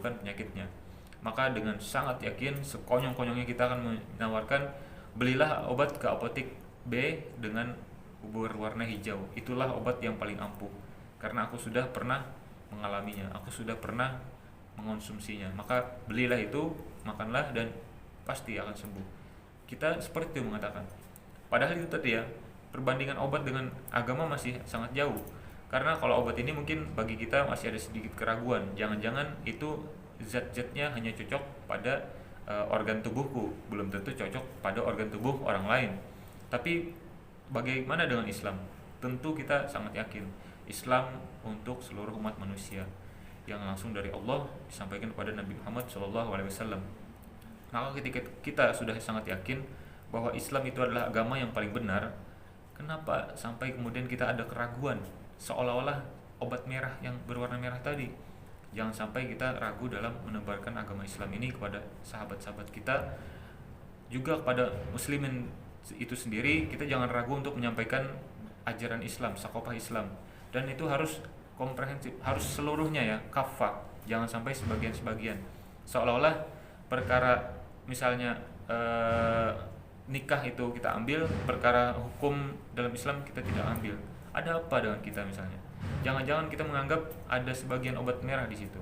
menyembuhkan penyakitnya. Maka dengan sangat yakin, sekonyong-konyongnya kita akan menawarkan, belilah obat ke apotek B dengan berwarna hijau. Itulah obat yang paling ampuh. Karena aku sudah pernah mengalaminya, aku sudah pernah mengonsumsinya. Maka belilah itu, makanlah dan pasti akan sembuh. Kita seperti itu mengatakan. Padahal itu tadi ya, perbandingan obat dengan agama masih sangat jauh. Karena kalau obat ini mungkin bagi kita masih ada sedikit keraguan. Jangan-jangan itu zat-zatnya hanya cocok pada organ tubuhku, belum tentu cocok pada organ tubuh orang lain. Tapi bagaimana dengan Islam? Tentu kita sangat yakin Islam untuk seluruh umat manusia yang langsung dari Allah disampaikan kepada Nabi Muhammad SAW. Maka ketika kita sudah sangat yakin bahwa Islam itu adalah agama yang paling benar, kenapa sampai kemudian kita ada keraguan seolah-olah obat merah yang berwarna merah tadi? Jangan sampai kita ragu dalam menebarkan agama Islam ini kepada sahabat-sahabat kita, juga kepada muslimin itu sendiri. Kita jangan ragu untuk menyampaikan ajaran Islam, sakopah Islam, dan itu harus komprehensif, harus seluruhnya ya, kafah. Jangan sampai sebagian-sebagian, seolah-olah perkara misalnya nikah itu kita ambil, perkara hukum dalam Islam kita tidak ambil. Ada apa dengan kita misalnya? Jangan-jangan kita menganggap ada sebagian obat merah di situ.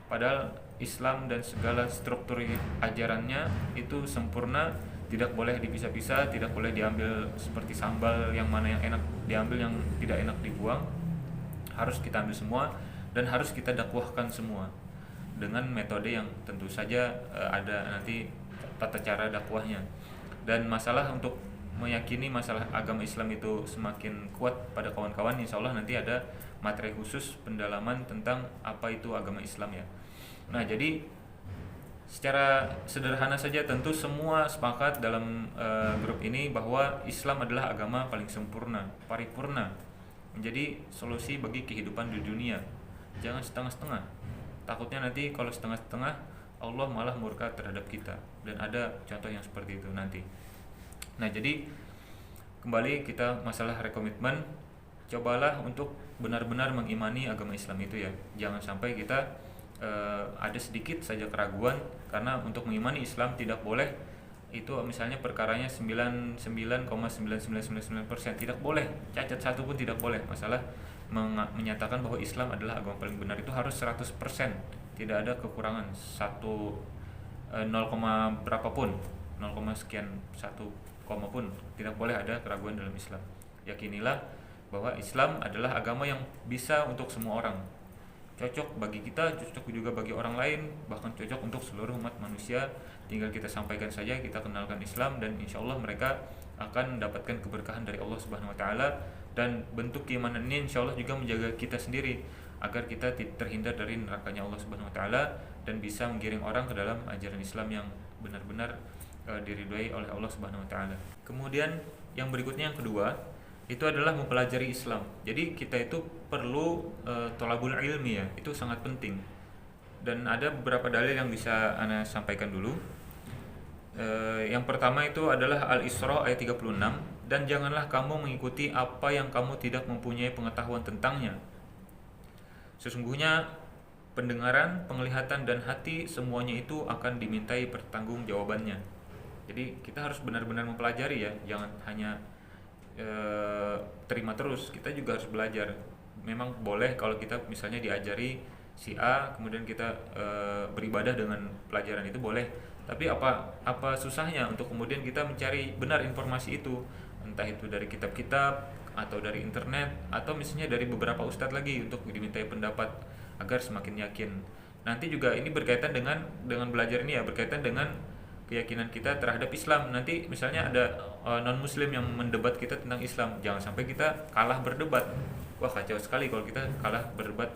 Padahal Islam dan segala struktur ajarannya itu sempurna, tidak boleh dipisah-pisah, tidak boleh diambil seperti sambal, yang mana yang enak diambil, yang tidak enak dibuang. Harus kita ambil semua dan harus kita dakwahkan semua dengan metode yang tentu saja ada nanti tata cara dakwahnya. Dan masalah untuk meyakini masalah agama Islam itu semakin kuat pada kawan-kawan, insya Allah nanti ada materi khusus pendalaman tentang apa itu agama Islam ya. Nah, jadi secara sederhana saja tentu semua sepakat dalam grup ini bahwa Islam adalah agama paling sempurna, paripurna, menjadi solusi bagi kehidupan di dunia. Jangan setengah-setengah. Takutnya nanti kalau setengah-setengah Allah malah murka terhadap kita, dan ada contoh yang seperti itu nanti. Nah, jadi kembali kita masalah rekomitmen, cobalah untuk benar-benar mengimani agama Islam itu ya. Jangan sampai kita ada sedikit saja keraguan, karena untuk mengimani Islam tidak boleh itu misalnya perkaranya 99,9999%, tidak boleh, cacat satu pun tidak boleh. Masalah menyatakan bahwa Islam adalah agama paling benar itu harus 100%, tidak ada kekurangan satu 0, berapapun, 0, sekian satu pun tidak boleh ada keraguan dalam Islam. Yakinilah bahwa Islam adalah agama yang bisa untuk semua orang, cocok bagi kita, cocok juga bagi orang lain, bahkan cocok untuk seluruh umat manusia. Tinggal kita sampaikan saja, kita kenalkan Islam, dan insya Allah mereka akan mendapatkan keberkahan dari Allah Subhanahu Wa Taala. Dan bentuk keimanan ini insya Allah juga menjaga kita sendiri agar kita terhindar dari nerakanya Allah Subhanahu Wa Taala, dan bisa menggiring orang ke dalam ajaran Islam yang benar-benar diridhai oleh Allah Subhanahu Wa Taala. Kemudian yang berikutnya, yang kedua, itu adalah mempelajari Islam. Jadi kita itu perlu thalabul ilmi ya, itu sangat penting. Dan ada beberapa dalil yang bisa Ana sampaikan dulu. Yang pertama itu adalah Al-Isra ayat 36, dan janganlah kamu mengikuti apa yang kamu tidak mempunyai pengetahuan tentangnya. Sesungguhnya pendengaran, penglihatan, dan hati semuanya itu akan dimintai pertanggungjawabannya. Jadi kita harus benar-benar mempelajari ya, jangan hanya terima terus, kita juga harus belajar. Memang boleh kalau kita misalnya diajari si A, kemudian kita beribadah dengan pelajaran itu boleh. Tapi apa susahnya untuk kemudian kita mencari benar informasi itu, entah itu dari kitab-kitab atau dari internet, atau misalnya dari beberapa ustadz lagi untuk dimintai pendapat agar semakin yakin. Nanti juga ini berkaitan dengan belajar ini ya, berkaitan dengan keyakinan kita terhadap Islam. Nanti misalnya ada non muslim yang mendebat kita tentang Islam, jangan sampai kita kalah berdebat. Wah, kacau sekali kalau kita kalah berdebat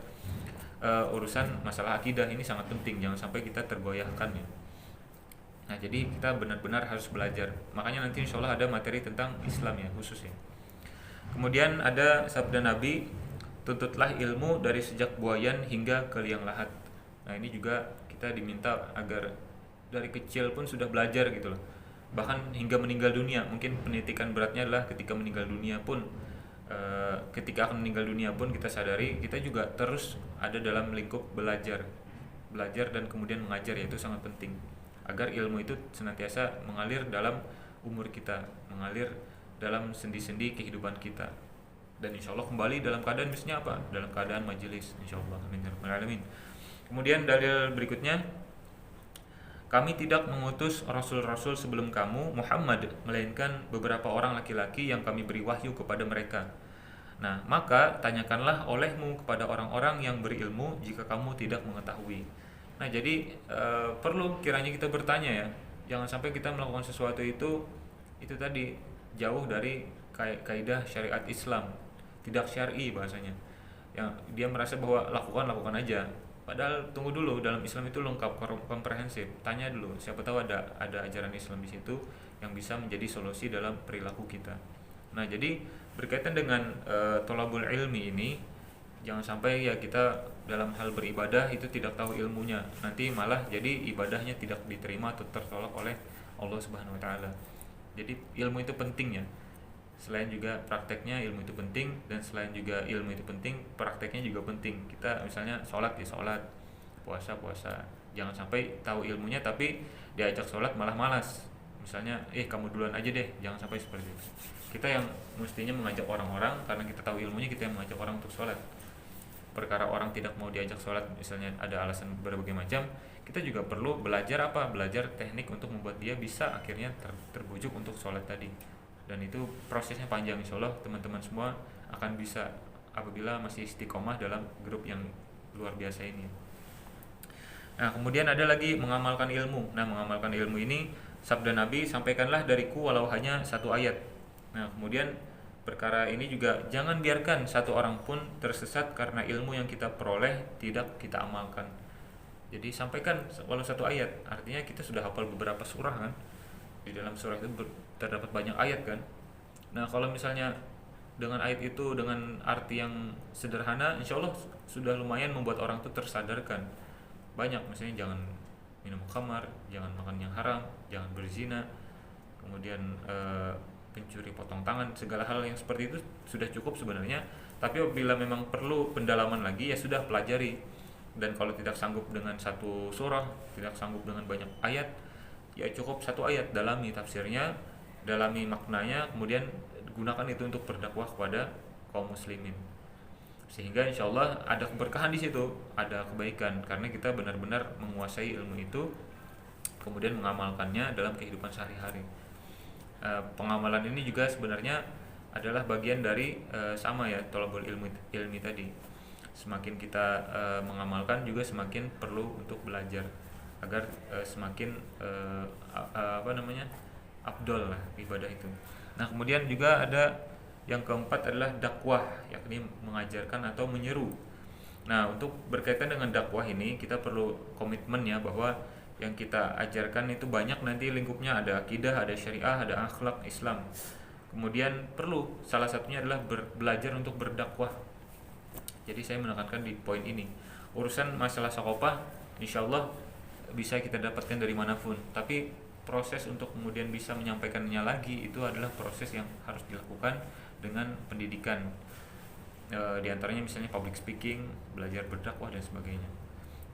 urusan masalah akidah. Ini sangat penting, jangan sampai kita tergoyahkan ya. Nah, jadi kita benar-benar harus belajar. Makanya nanti insya Allah ada materi tentang Islam ya, khusus ya. Kemudian ada sabda Nabi, tuntutlah ilmu dari sejak buayan hingga ke liang lahat. Nah, ini juga kita diminta agar dari kecil pun sudah belajar gitu loh. Bahkan hingga meninggal dunia. Mungkin penitikan beratnya adalah ketika meninggal dunia pun, ketika akan meninggal dunia pun kita sadari kita juga terus ada dalam lingkup belajar belajar dan kemudian mengajar, yaitu sangat penting agar ilmu itu senantiasa mengalir dalam umur kita, mengalir dalam sendi-sendi kehidupan kita, dan insya Allah kembali dalam keadaan misalnya apa, dalam keadaan majelis, insya Allah. Amin ya rabbal alamin. Kemudian dalil berikutnya, kami tidak mengutus rasul-rasul sebelum kamu Muhammad, melainkan beberapa orang laki-laki yang kami beri wahyu kepada mereka. Nah, maka tanyakanlah olehmu kepada orang-orang yang berilmu jika kamu tidak mengetahui. Nah, jadi perlu kiranya kita bertanya ya. Jangan sampai kita melakukan sesuatu itu tadi jauh dari kaidah syariat Islam, tidak syar'i bahasanya. Yang dia merasa bahwa lakukan aja. Padahal tunggu dulu, dalam Islam itu lengkap, komprehensif. Tanya dulu, siapa tahu ada ajaran Islam di situ yang bisa menjadi solusi dalam perilaku kita. Nah, jadi berkaitan dengan tolabul ilmi ini, jangan sampai ya kita dalam hal beribadah itu tidak tahu ilmunya, nanti malah jadi ibadahnya tidak diterima atau tertolak oleh Allah Subhanahu wa taala. Jadi ilmu itu penting ya. Selain juga prakteknya ilmu itu penting, dan selain juga ilmu itu penting, prakteknya juga penting. Kita misalnya sholat ya sholat, puasa, jangan sampai tahu ilmunya tapi diajak sholat malah malas. Misalnya kamu duluan aja deh, jangan sampai seperti itu. Kita yang mestinya mengajak orang-orang, karena kita tahu ilmunya, kita yang mengajak orang untuk sholat. Perkara orang tidak mau diajak sholat, misalnya ada alasan berbagai macam, kita juga perlu belajar belajar teknik untuk membuat dia bisa akhirnya terbujuk untuk sholat tadi. Dan itu prosesnya panjang, insya Allah teman-teman semua akan bisa apabila masih istiqomah dalam grup yang luar biasa ini. Nah, kemudian ada lagi mengamalkan ilmu. Nah, mengamalkan ilmu ini, sabda Nabi, sampaikanlah dariku walau hanya satu ayat. Nah, kemudian perkara ini juga jangan biarkan satu orang pun tersesat karena ilmu yang kita peroleh tidak kita amalkan. Jadi sampaikan walau satu ayat, artinya kita sudah hafal beberapa surah kan. Di dalam surah itu terdapat banyak ayat kan. Nah, kalau misalnya dengan ayat itu dengan arti yang sederhana, insya Allah sudah lumayan membuat orang itu tersadarkan. Banyak, misalnya jangan minum khamar, jangan makan yang haram, jangan berzina, kemudian pencuri potong tangan, segala hal yang seperti itu sudah cukup sebenarnya. Tapi apabila memang perlu pendalaman lagi, ya sudah pelajari. Dan kalau tidak sanggup dengan satu surah, tidak sanggup dengan banyak ayat, ya cukup satu ayat, dalami tafsirnya, dalami maknanya, kemudian gunakan itu untuk berdakwah kepada kaum muslimin, sehingga insya Allah ada keberkahan di situ, ada kebaikan, karena kita benar-benar menguasai ilmu itu, kemudian mengamalkannya dalam kehidupan sehari-hari. Pengamalan ini juga sebenarnya adalah bagian dari sama ya, thalabul ilmi tadi. Semakin kita mengamalkan, juga semakin perlu untuk belajar agar semakin afdol lah ibadah itu. Nah, kemudian juga ada yang keempat adalah dakwah, yakni mengajarkan atau menyeru. Nah, untuk berkaitan dengan dakwah ini kita perlu komitmen ya, bahwa yang kita ajarkan itu banyak nanti lingkupnya, ada akidah, ada syariah, ada akhlak Islam. Kemudian perlu salah satunya adalah belajar untuk berdakwah. Jadi saya menekankan di poin ini. Urusan masalah sakopah insyaallah bisa kita dapatkan dari manapun, tapi proses untuk kemudian bisa menyampaikannya lagi itu adalah proses yang harus dilakukan dengan pendidikan. Di antaranya misalnya public speaking, belajar berdakwah dan sebagainya.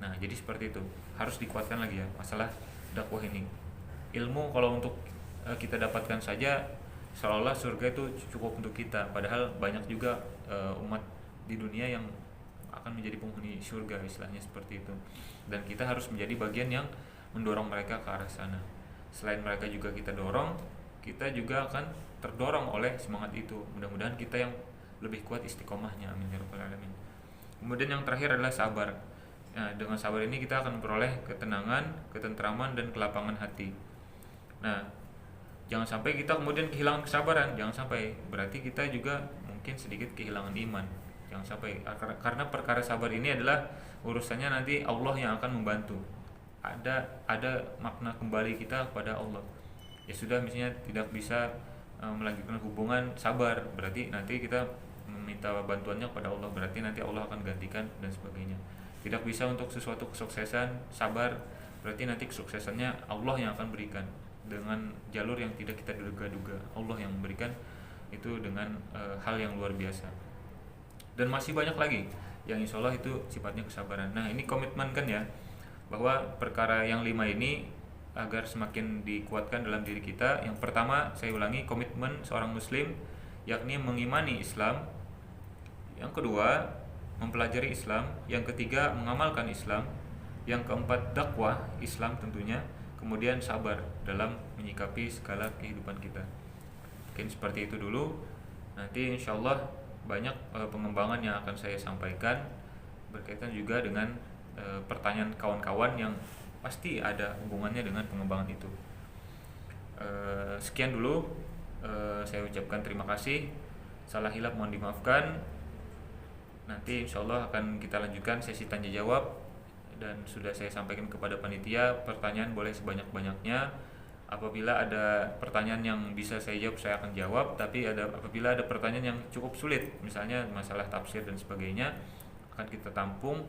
Nah, jadi seperti itu. Harus dikuatkan lagi ya masalah dakwah ini. Ilmu kalau untuk kita dapatkan saja seolah-olah surga itu cukup untuk kita, padahal banyak juga umat di dunia yang akan menjadi penghuni surga, istilahnya seperti itu. Dan kita harus menjadi bagian yang mendorong mereka ke arah sana. Selain mereka juga kita dorong, kita juga akan terdorong oleh semangat itu. Mudah-mudahan kita yang lebih kuat istiqomahnya, amin ya rabbal alamin. Kemudian yang terakhir adalah sabar. Nah, dengan sabar ini kita akan memperoleh ketenangan, ketentraman, dan kelapangan hati. Nah, jangan sampai kita kemudian kehilangan kesabaran, jangan sampai, berarti kita juga mungkin sedikit kehilangan iman. Jangan sampai, karena perkara sabar ini adalah urusannya nanti Allah yang akan membantu. Ada makna kembali kita kepada Allah. Ya sudah, misalnya tidak bisa melanjutkan hubungan, sabar, berarti nanti kita meminta bantuannya kepada Allah, berarti nanti Allah akan gantikan dan sebagainya. Tidak bisa untuk sesuatu kesuksesan, sabar, berarti nanti kesuksesannya Allah yang akan berikan dengan jalur yang tidak kita duga-duga. Allah yang memberikan itu dengan hal yang luar biasa. Dan masih banyak lagi yang insya Allah itu sifatnya kesabaran. Nah, ini komitmen kan ya, bahwa perkara yang 5 ini agar semakin dikuatkan dalam diri kita. Yang pertama, saya ulangi, komitmen seorang muslim, yakni mengimani Islam. Yang kedua, mempelajari Islam. Yang ketiga, mengamalkan Islam. Yang keempat, dakwah Islam tentunya. Kemudian sabar dalam menyikapi segala kehidupan kita. Mungkin seperti itu dulu. Nanti insya Allah banyak pengembangan yang akan saya sampaikan berkaitan juga dengan pertanyaan kawan-kawan yang pasti ada hubungannya dengan pengembangan itu. Sekian dulu, saya ucapkan terima kasih. Salah hilap mohon dimaafkan. Nanti insya Allah akan kita lanjutkan sesi tanya jawab, dan sudah saya sampaikan kepada panitia, pertanyaan boleh sebanyak-banyaknya. Apabila ada pertanyaan yang bisa saya jawab, saya akan jawab. Tapi apabila ada pertanyaan yang cukup sulit, misalnya masalah tafsir dan sebagainya, akan kita tampung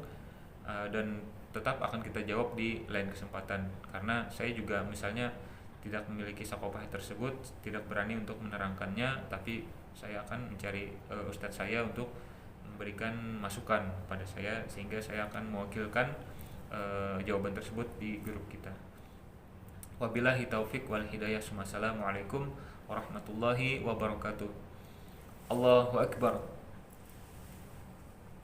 dan tetap akan kita jawab di lain kesempatan. Karena saya juga misalnya tidak memiliki sakopah tersebut, tidak berani untuk menerangkannya, tapi saya akan mencari ustadz saya untuk memberikan masukan pada saya, sehingga saya akan mewakilkan jawaban tersebut di grup kita. Wabillahi taufik wal hidayah. Assalamualaikum warahmatullahi wabarakatuh. Allahu akbar.